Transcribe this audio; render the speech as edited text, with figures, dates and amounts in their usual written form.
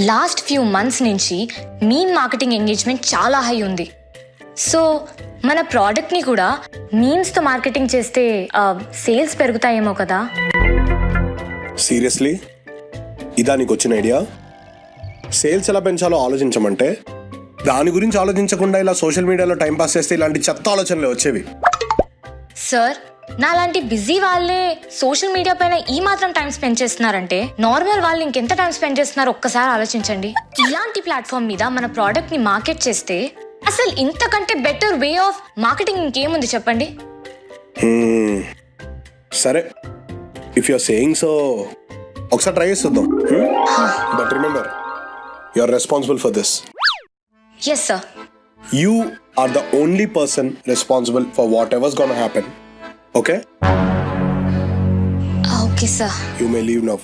Last few months నుంచి meme marketing engagement చాలా high ఉంది. సో మన ప్రోడక్ట్ని కూడా మీమ్స్తో మార్కెటింగ్ చేస్తే సేల్స్ పెరుగుతాయేమో కదా. సీరియస్లీ ఇదా నీకు వచ్చిన ఐడియా? సేల్స్ ఎలా పెంచాలో ఆలోచించమంటే దాని గురించి ఆలోచించకుండా ఇలా సోషల్ మీడియాలో టైంపాస్ చేస్తే ఇలాంటి చెత్త ఆలోచనలే వచ్చేవి. సార్, నాలాంటి బిజీ వాళ్ళే సోషల్ మీడియా పైన ఈ మాత్రం టైం స్పెండ్ చేస్తున్నారంటే నార్మల్ వాళ్ళు ఇంకెంత టైం స్పెండ్ చేస్తున్నారో ఒక్కసారి ఆలోచించండి. ఇలాంటి ప్లాట్ఫామ్ మీద మన ప్రోడక్ట్ ని మార్కెట్ చేస్తే అసలు ఇంతకంటే బెటర్ వే ఆఫ్ మార్కెటింగ్ ఇంకేముంది చెప్పండి. సరే, ఇఫ్ యూఆర్ సేయింగ్ సో ఒకసారి ట్రై చేస్తుందాం. But remember, you are responsible for this. Yes sir. You are the only person responsible for whatever's gonna happen. Okay? Okay, sir. You may leave now.